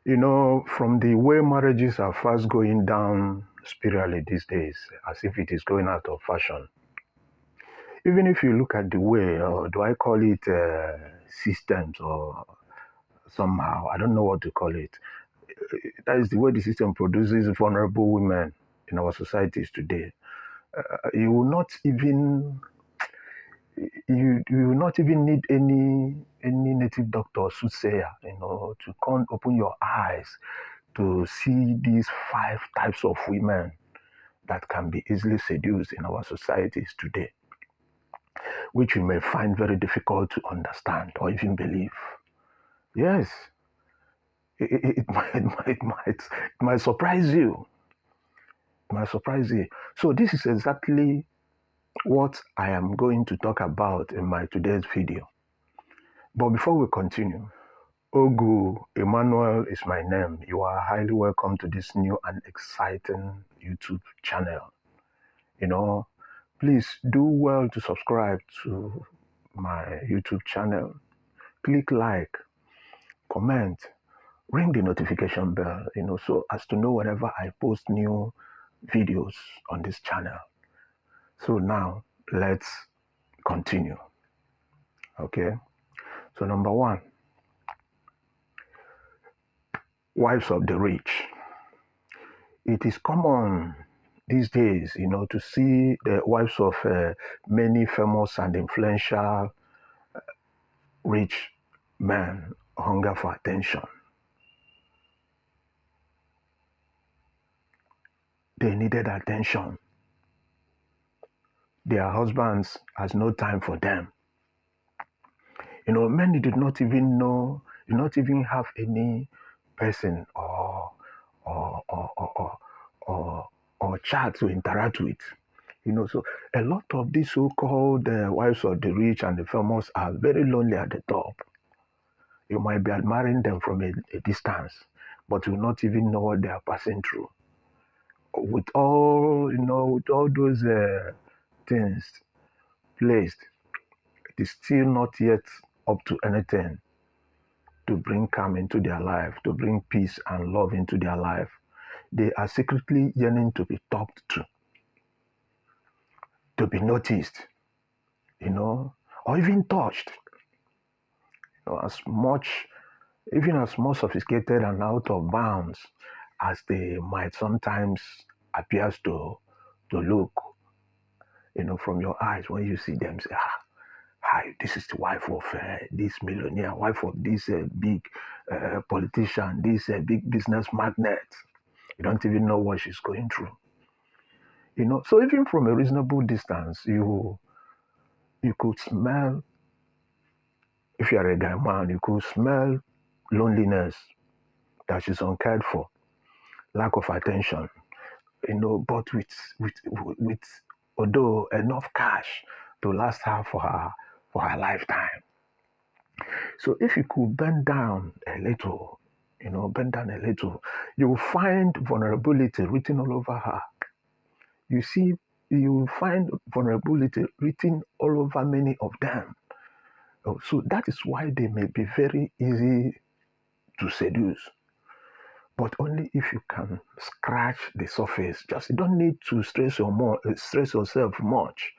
You know, from the way marriages are fast going down spirally these days, as if it is going out of fashion. Even if you look at the way, or do I call it systems or somehow, I don't know what to call it. That is the way the system produces vulnerable women in our societies today. You will not even you will not even need any native doctor or soothsayer, to come open your eyes to see these five types of women that can be easily seduced in our societies today, which you may find very difficult to understand or even believe. Yes, it might surprise you. It might surprise you. So this is exactly what I am going to talk about in my today's video. But before we continue, Ogu Emmanuel is my name. You are highly welcome to this new and exciting YouTube channel. You know, please do well to subscribe to my YouTube channel. Click like, comment, ring the notification bell, so as to know whenever I post new videos on this channel. So now let's continue. Okay. So number one, wives of the rich. It is common these days, to see the wives of many famous and influential rich men hunger for attention. They needed attention. Their husbands has no time for them. Many did not even know, did not even have any person or or child to interact with. So a lot of these so-called wives of the rich and the famous are very lonely at the top. You might be admiring them from a distance, but you will not even know what they are passing through. With all those things placed, it is still not yet up to anything to bring calm into their life, to bring peace and love into their life. They are secretly yearning to be talked to be noticed, or even touched. As much, even as more sophisticated and out of bounds as they might sometimes appears to look, from your eyes when you see them, say, hi, this is the wife of this millionaire, wife of this big politician, this big business magnate. You don't even know what she's going through. So even from a reasonable distance, you could smell, if you are a guy man, you could smell loneliness, that she's uncared for, lack of attention, but with although enough cash to last her for her lifetime. So if you could bend down a little, you will find vulnerability written all over her. You will find vulnerability written all over many of them. So that is why they may be very easy to seduce. But only if you can scratch the surface. Just you don't need to stress yourself much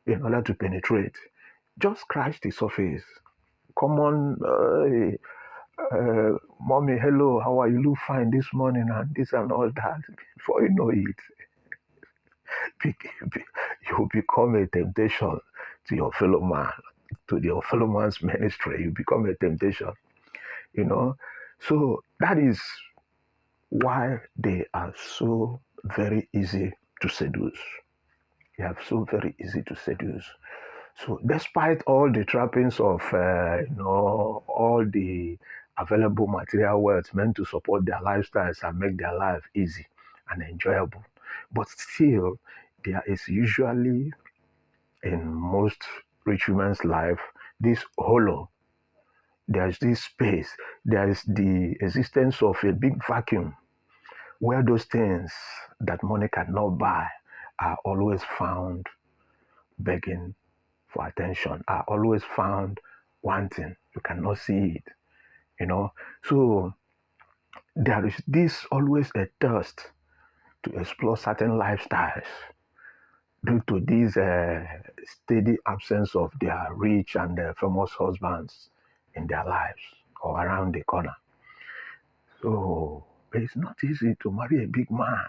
in order to penetrate. Just scratch the surface. Come on, mommy, hello, how are you? Look fine this morning and this and all that. Before you know it, you become a temptation to your fellow man, to your fellow man's ministry. You become a temptation, you know. So that is why they are so very easy to seduce. They are so very easy to seduce. So despite all the trappings of, all the available material wealth meant to support their lifestyles and make their life easy and enjoyable, but still there is usually in most rich women's life this hollow. There's this space. There is the existence of a big vacuum where those things that money cannot buy are always found begging for attention, are always found wanting. You cannot see it, you know. So there is this always a thirst to explore certain lifestyles due to this steady absence of their rich and famous husbands in their lives or around the corner. So it's not easy to marry a big man,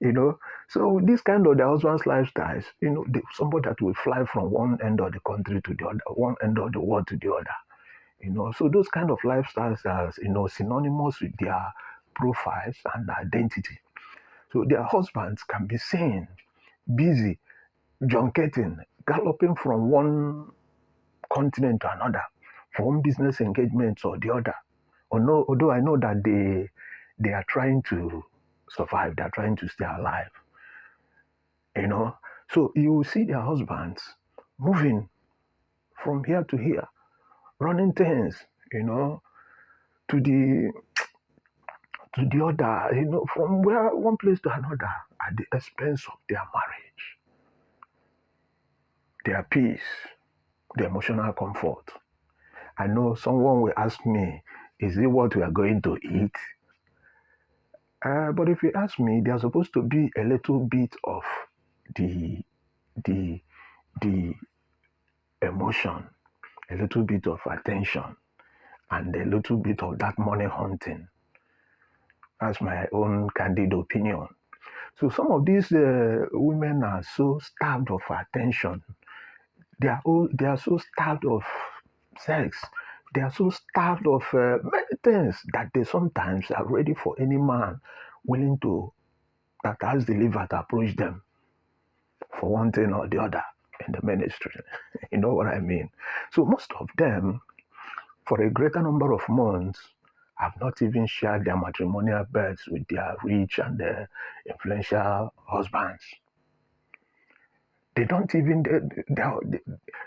you know. So this kind of the husband's lifestyles, somebody that will fly from one end of the country to the other, one end of the world to the other, So those kind of lifestyles are, synonymous with their profiles and identity. So their husbands can be seen busy, junketing, galloping from one continent to another, for one business engagement or the other. Although I know that they are trying to survive, they are trying to stay alive, So you will see their husbands moving from here to here, running things, to the other, from one place to another at the expense of their marriage, their peace, their emotional comfort. I know someone will ask me, is it what we are going to eat? But if you ask me, there's supposed to be a little bit of the emotion, a little bit of attention, and a little bit of that money hunting. That's my own candid opinion. So some of these women are so starved of attention. They are so starved of sex. They are so starved of many things that they sometimes are ready for any man willing to, that has the liver to approach them for one thing or the other in the ministry. You know what I mean? So most of them, for a greater number of months, have not even shared their matrimonial beds with their rich and influential husbands. They don't even,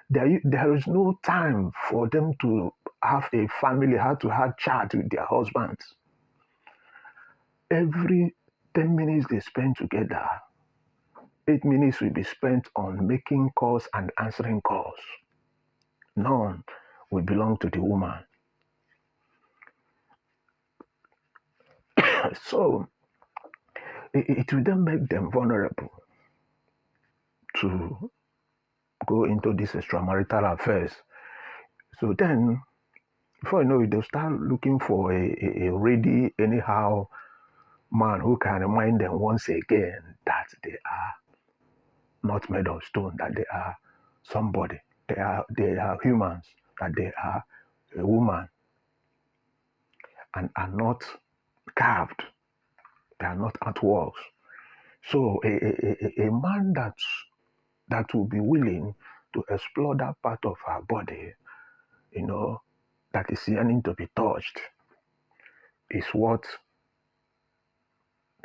there is no time for them to have a family, how to have chat with their husbands. Every 10 minutes they spend together, 8 minutes will be spent on making calls and answering calls. None will belong to the woman. So it will then make them vulnerable to go into these extramarital affairs. So then, before you know it, they'll start looking for a ready, anyhow man who can remind them once again that they are not made of stone, that they are somebody, they are humans, that they are a woman, and are not carved, they are not artworks. So a man that will be willing to explore that part of her body, that is yearning to be touched, is what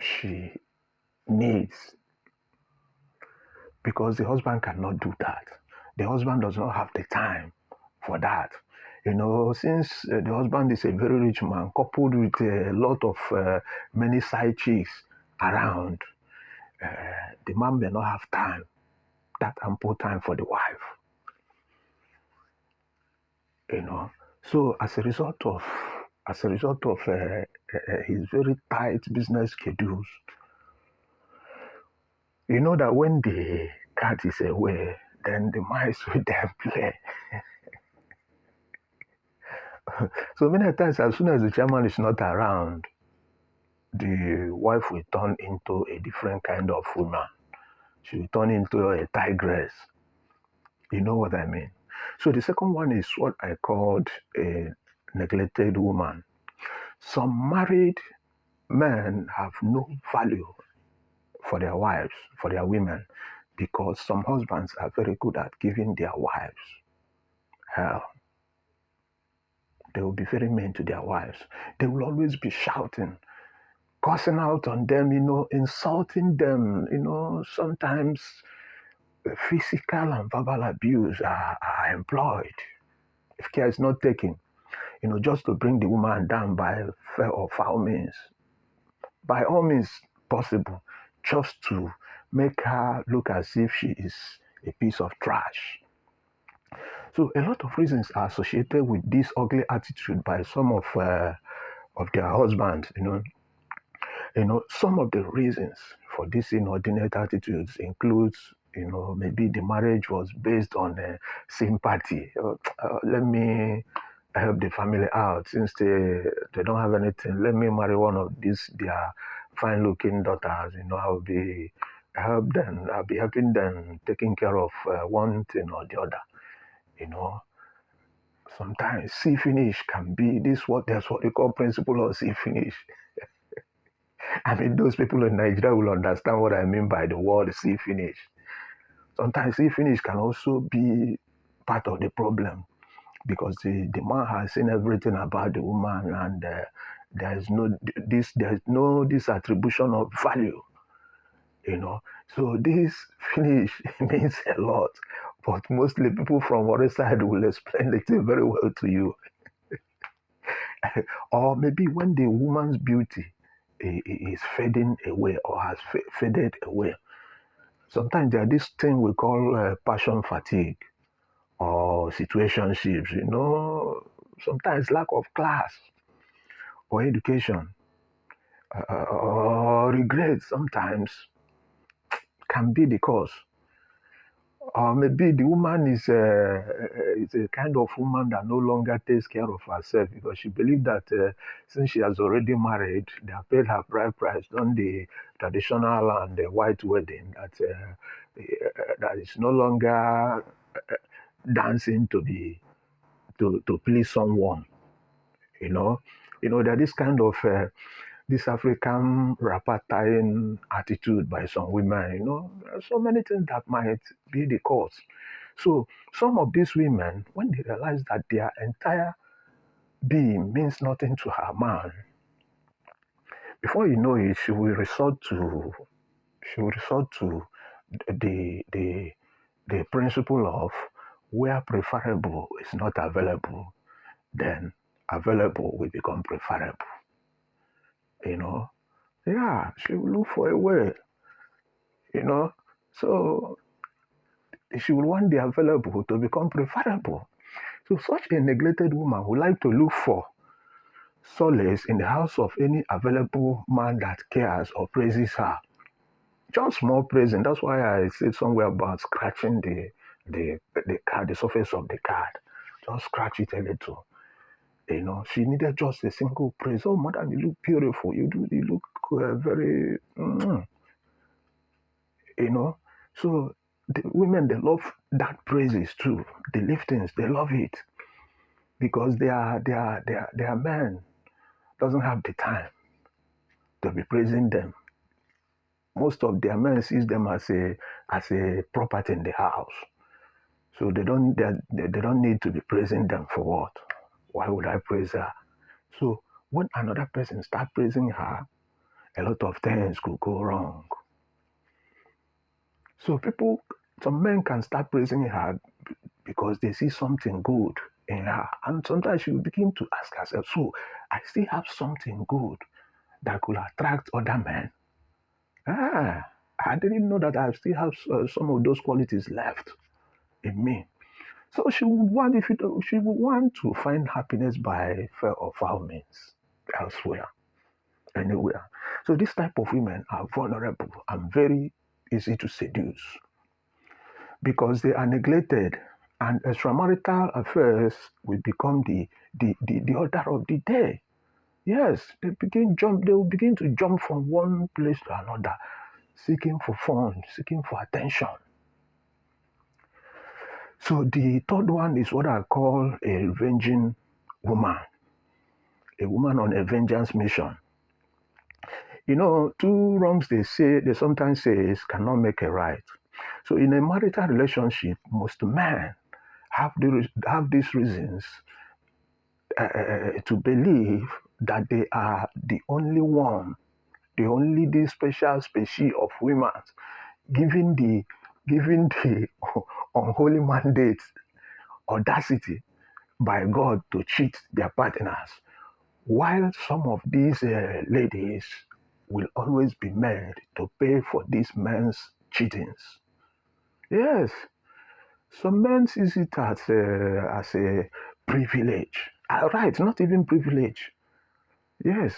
she needs. Because the husband cannot do that. The husband does not have the time for that. Since the husband is a very rich man, coupled with a lot of many side chicks around, the man may not have time, that ample time for the wife. So as a result of his very tight business schedules, you know that when the cat is away, then the mice will then play. So many times, as soon as the chairman is not around, the wife will turn into a different kind of woman. She will turn into a tigress. You know what I mean? So the second one is what I called a neglected woman. Some married men have no value for their wives, for their women, because some husbands are very good at giving their wives hell. They will be very mean to their wives. They will always be shouting, cursing out on them, insulting them, sometimes physical and verbal abuse are employed if care is not taken, just to bring the woman down by fair or foul means. By all means possible, just to make her look as if she is a piece of trash. So a lot of reasons are associated with this ugly attitude by some of of their husbands. Some of the reasons for these inordinate attitudes includes, maybe the marriage was based on sympathy. Let me help the family out since they don't have anything. Let me marry one of these their fine looking daughters. I'll be helping them taking care of one thing or the other. You know, Sometimes see finish can be this what that's what they call principle of see finish. I mean, those people in Nigeria will understand what I mean by the word see finish. Sometimes see finish can also be part of the problem because the man has seen everything about the woman, and there's no this attribution of value. So this finish means a lot, but mostly people from other side will explain it very well to you. Or maybe when the woman's beauty is fading away or has faded away. Sometimes there are this thing we call passion fatigue or situationships. Sometimes lack of class or education or regret sometimes can be the cause. Or maybe the woman is a kind of woman that no longer takes care of herself because she believes that since she has already married, they have paid her bride price, done the traditional and the white wedding, that is no longer dancing to please someone. There is kind of this African rapper tying attitude by some women. There are so many things that might be the cause. So some of these women, when they realize that their entire being means nothing to her man, before you know it, she will resort to the principle of where preferable is not available, then available will become preferable. You know, yeah, she will look for a way. You know, so she will want the available to become preferable. So such a neglected woman would like to look for solace in the house of any available man that cares or praises her. Just more praising. That's why I said somewhere about scratching the card, the surface of the card. Just scratch it a little. She needed just a single praise. Oh, madam, you look beautiful. You look very, you know. So the women, they love that praises too. The liftings, they love it because their man doesn't have the time to be praising them. Most of their men sees them as a property in the house. So they don't need to be praising them for what? Why would I praise her? So when another person start praising her, a lot of things could go wrong. So some men can start praising her because they see something good in her. And sometimes she will begin to ask herself, so I still have something good that could attract other men. I didn't know that I still have some of those qualities left in me. So she would want to find happiness by fair or foul means elsewhere, anywhere. So this type of women are vulnerable and very easy to seduce because they are neglected, and extramarital affairs will become the order of the day. Yes, they will begin to jump from one place to another, seeking for fun, seeking for attention. So the third one is what I call a revenging woman, a woman on a vengeance mission. Two wrongs they sometimes say cannot make a right. So in a marital relationship, most men have these reasons to believe that they are the only one, this special species of women, giving the unholy mandate, audacity by God to cheat their partners, while some of these ladies will always be made to pay for these men's cheatings. Yes, some men sees it as a privilege. Right, not even privilege. Yes,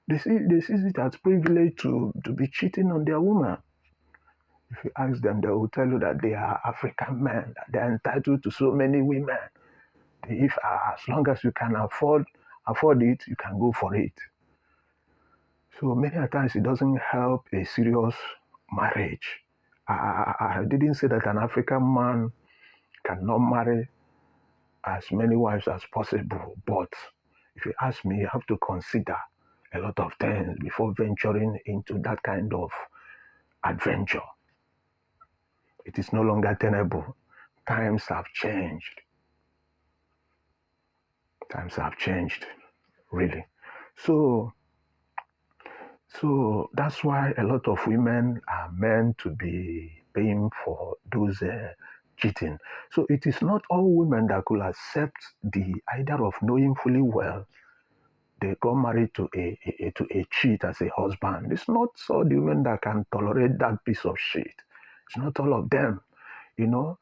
they see it as privilege to be cheating on their woman. If you ask them, they will tell you that they are African men, that they are entitled to so many women. If as long as you can afford it, you can go for it. So many a times it doesn't help a serious marriage. I didn't say that an African man cannot marry as many wives as possible, but if you ask me, you have to consider a lot of things before venturing into that kind of adventure. It is no longer tenable. Times have changed. Times have changed, really. So So that's why a lot of women are meant to be paying for those cheating. So it is not all women that could accept the idea of knowing fully well they got married to a cheat as a husband. It's not all the women that can tolerate that piece of shit. It's not all of them, you know.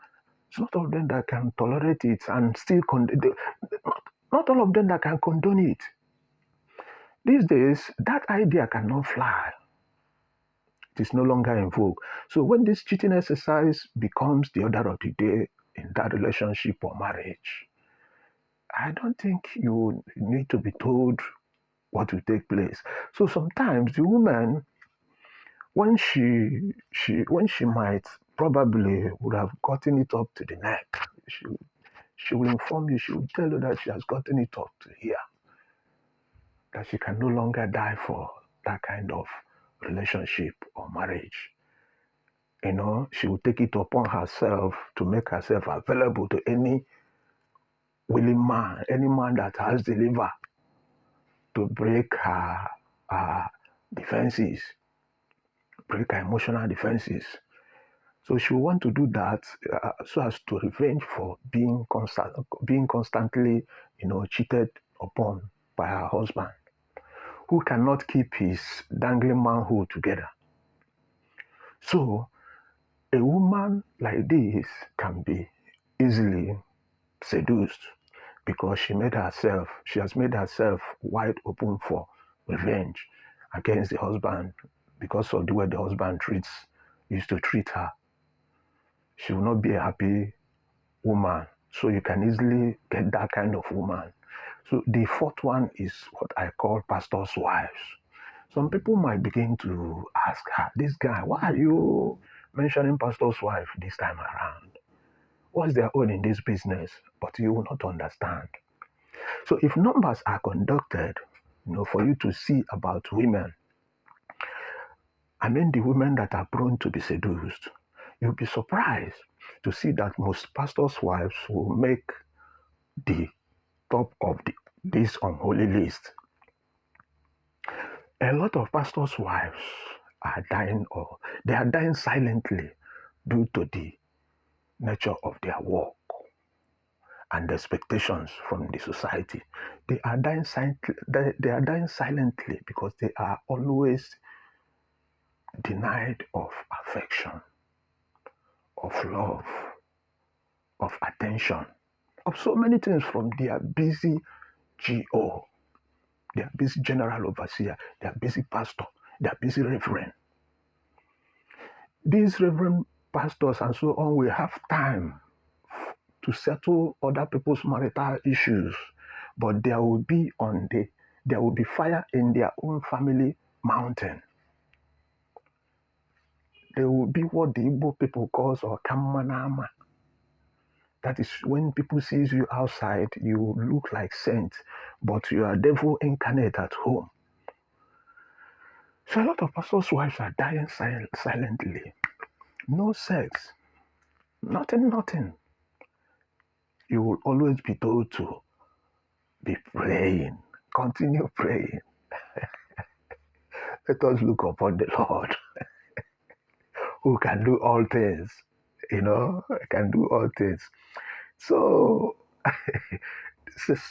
It's not all of them that can tolerate it and still not all of them that can condone it. These days, that idea cannot fly. It is no longer in vogue. So when this cheating exercise becomes the order of the day in that relationship or marriage, I don't think you need to be told what will take place. So sometimes the woman, when she might probably would have gotten it up to the neck, she will inform you, she will tell you that she has gotten it up to here, that she can no longer die for that kind of relationship or marriage. She will take it upon herself to make herself available to any willing man, any man that has the liver to break her defenses, break her emotional defenses. So she will want to do that so as to revenge for being constantly, cheated upon by her husband, who cannot keep his dangling manhood together. So a woman like this can be easily seduced because she has made herself wide open for revenge against the husband because of the way the husband used to treat her. She will not be a happy woman. So you can easily get that kind of woman. So the fourth one is what I call pastor's wives. Some people might begin to ask her, this guy, why are you mentioning pastor's wife this time around? What's their own in this business? But you will not understand. So if numbers are conducted, for you to see about women, I mean the women that are prone to be seduced, you'll be surprised to see that most pastors' wives will make the top of this unholy list. A lot of pastors' wives are dying, or they are dying silently due to the nature of their work and the expectations from the society. They are dying silently. They are dying silently because they are always denied of affection, of love, of attention, of so many things from their busy GO, their busy general overseer, their busy pastor, their busy reverend. These reverend pastors and so on will have time to settle other people's marital issues, but there will be fire in their own family mountain. There will be what the Igbo people call Okamanama. That is when people sees you outside, you look like saint, but you are devil incarnate at home. So a lot of pastors' wives are dying silently. No sex, nothing. You will always be told to be praying. Continue praying. Let us look upon the Lord who can do all things. Can do all things. So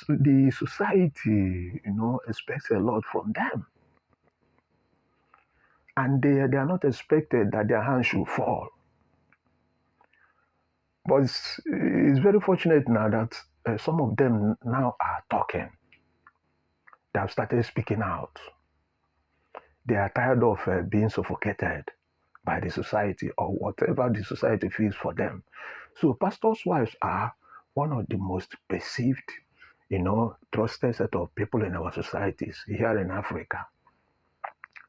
the society, expects a lot from them. And they are not expected that their hands should fall. But it's very fortunate now that some of them now are talking. They have started speaking out. They are tired of being suffocated by the society or whatever the society feels for them. So pastors' wives are one of the most perceived, trusted set of people in our societies here in Africa,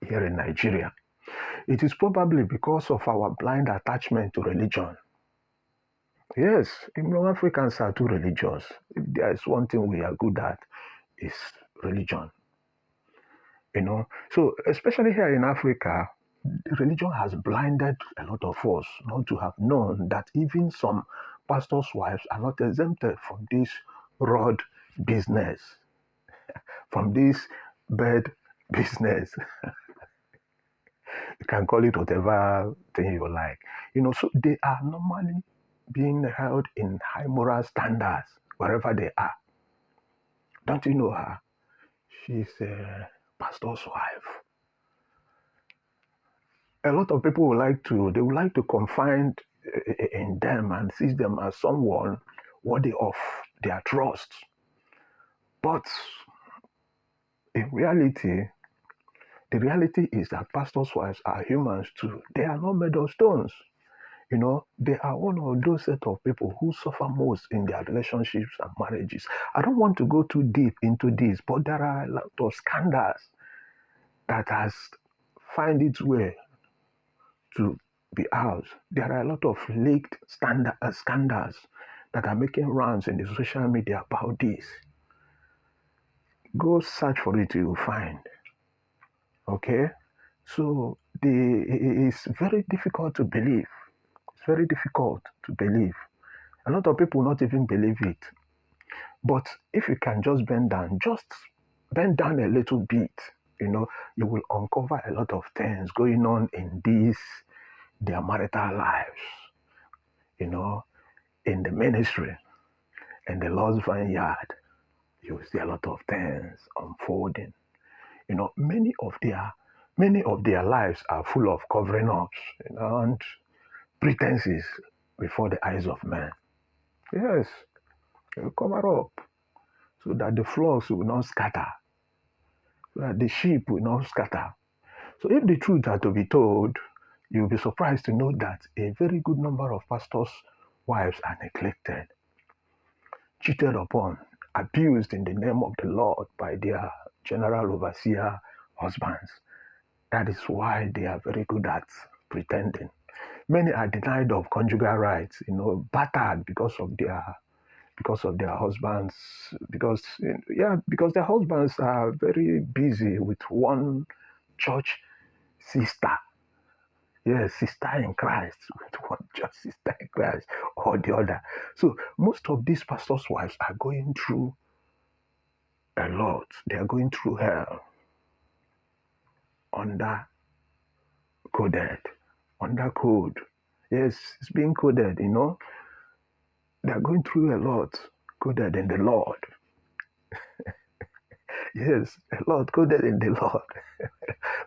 here in Nigeria. It is probably because of our blind attachment to religion. Yes, Africans are too religious. If there is one thing we are good at, is religion. So especially here in Africa, religion has blinded a lot of us not to have known that even some pastors' wives are not exempted from this road business, from this bed business. You can call it whatever thing you like. So they are normally being held in high moral standards wherever they are. Don't you know her? She's a pastor's wife. A lot of people would like to confide in them and see them as someone worthy of their trust. But in reality, the reality is that pastors' wives are humans too. They are not made of stones. They are one of those set of people who suffer most in their relationships and marriages. I don't want to go too deep into this, but there are a lot of scandals that has find its way to be out. There are a lot of leaked scandals that are making rounds in the social media about this. Go search for it, you'll find. Okay? So it's very difficult to believe. It's very difficult to believe. A lot of people not even believe it. But if you can just bend down a little bit, you will uncover a lot of things going on in their marital lives, in the ministry, in the Lord's vineyard. You will see a lot of things unfolding. Many of their lives are full of covering ups, and pretenses before the eyes of men. Yes, they will cover up so that the flocks will not scatter, so that the sheep will not scatter. So if the truth are to be told, you'll be surprised to know that a very good number of pastors' wives are neglected, cheated upon, abused in the name of the Lord by their general overseer husbands. That is why they are very good at pretending. Many are denied of conjugal rights, battered because of their husbands, because their husbands are very busy with one church sister. Yes, sister in Christ, with one church sister in Christ or the other. So most of these pastors' wives are going through a lot. They are going through hell under code. Yes, it's being coded, They are going through a lot coded in the Lord. Yes, a lot coded in the Lord.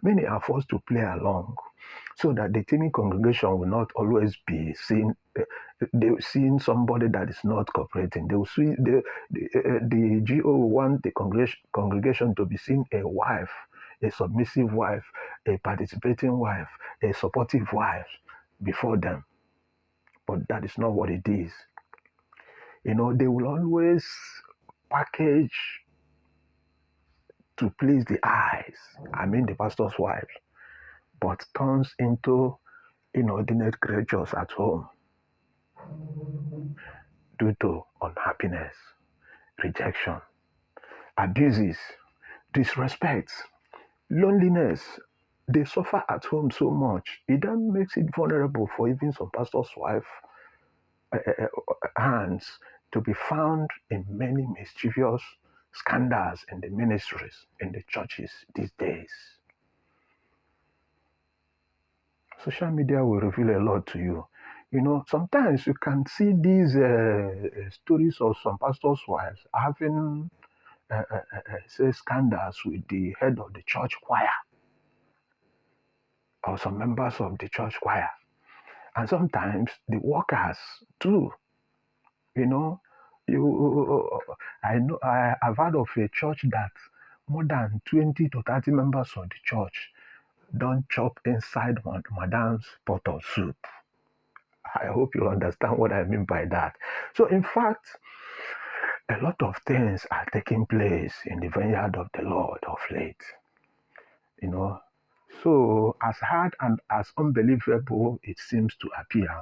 Many are forced to play along so that the teeming congregation will not always be seen. They will see somebody that is not cooperating. They will see the GO will want the congregation to be seen a wife, a submissive wife, a participating wife, a supportive wife before them. But that is not what it is. They will always package to please the eyes. I mean the pastor's wives, but turns into inordinate creatures at home due to unhappiness, rejection, abuses, disrespect, loneliness. They suffer at home so much. It then makes it vulnerable for even some pastor's wife hands to be found in many mischievous scandals in the ministries, in the churches these days. Social media will reveal a lot to you. Sometimes you can see these stories of some pastors' wives having say scandals with the head of the church choir or some members of the church choir, and sometimes the workers too. You know, I've heard of a church that more than 20 to 30 members of the church don't chop inside madam's pot of soup. I hope you understand what I mean by that. So, in fact, a lot of things are taking place in the vineyard of the Lord of late. You know, so as hard and as unbelievable it seems to appear,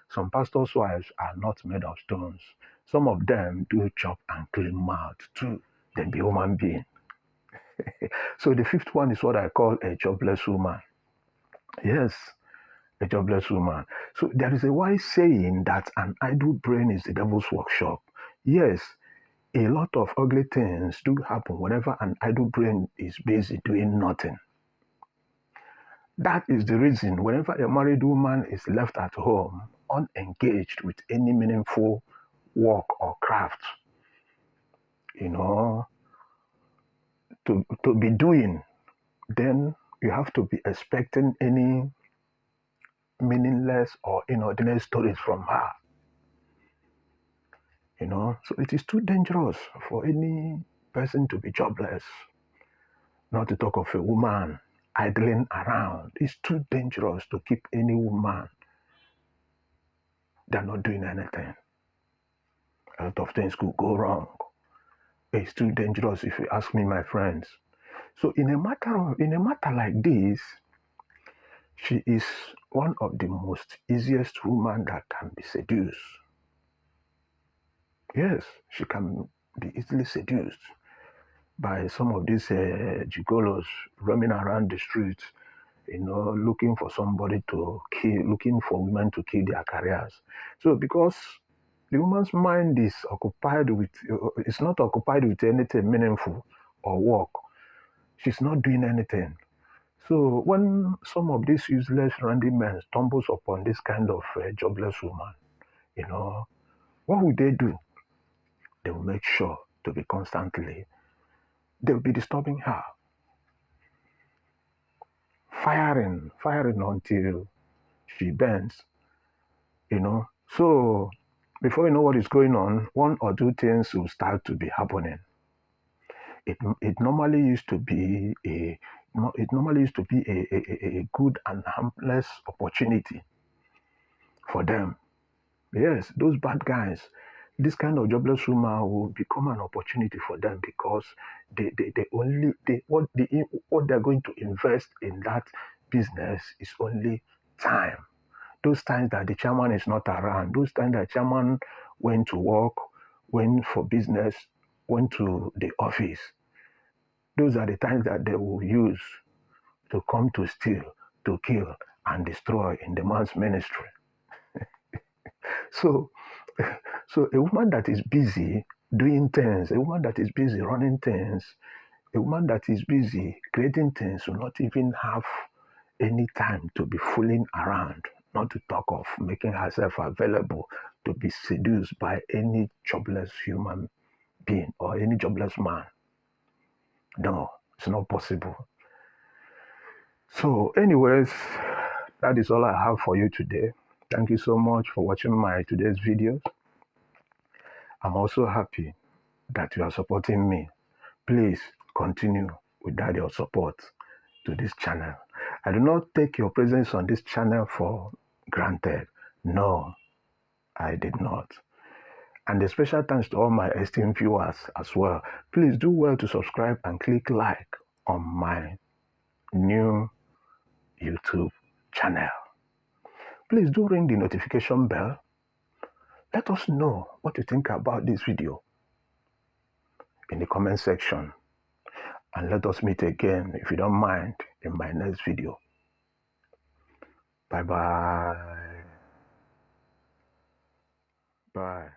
some pastors' wives are not made of stones. Some of them do chop and clean mouth too. They be human being. So the fifth one is what I call a jobless woman. Yes, a jobless woman. So there is a wise saying that an idle brain is the devil's workshop. Yes, a lot of ugly things do happen whenever an idle brain is busy doing nothing. That is the reason whenever a married woman is left at home unengaged with any meaningful work or craft, you know, to be doing, then you have to be expecting any meaningless or inordinate stories from her. So it is too dangerous for any person to be jobless, not to talk of a woman idling around. It's too dangerous to keep any woman. They're not doing anything. A lot of things could go wrong. It's too dangerous if you ask me, my friends. So in a matter like this, she is one of the most easiest women that can be seduced. Yes, she can be easily seduced by some of these gigolos roaming around the streets, looking for somebody to kill, looking for women to kill their careers. So because the woman's mind is not occupied with anything meaningful or work, she's not doing anything. So when some of these useless random men stumbles upon this kind of jobless woman, what will they do? They will make sure to be constantly, they'll be disturbing her. Firing until she bends, So before you know what is going on, one or two things will start to be happening. It normally used to be a good and harmless opportunity for them. Yes, those bad guys, this kind of jobless woman will become an opportunity for them because what they're going to invest in that business is only time. Those times that the chairman is not around, those times that chairman went to work, went for business, went to the office, those are the times that they will use to come to steal, to kill, and destroy in the man's ministry. So, so a woman that is busy doing things, a woman that is busy running things, a woman that is busy creating things will not even have any time to be fooling around, not to talk of making herself available to be seduced by any jobless human being or any jobless man. No, it's not possible. So, anyways, that is all I have for you today. Thank you so much for watching my today's videos. I'm also happy that you are supporting me. Please continue with that your support to this channel. I do not take your presence on this channel for granted. No, I did not. And a special thanks to all my esteemed viewers as well. Please do well to subscribe and click like on my new YouTube channel. Please do ring the notification bell. Let us know what you think about this video in the comment section. And let us meet again, if you don't mind, in my next video. Bye-bye. Bye.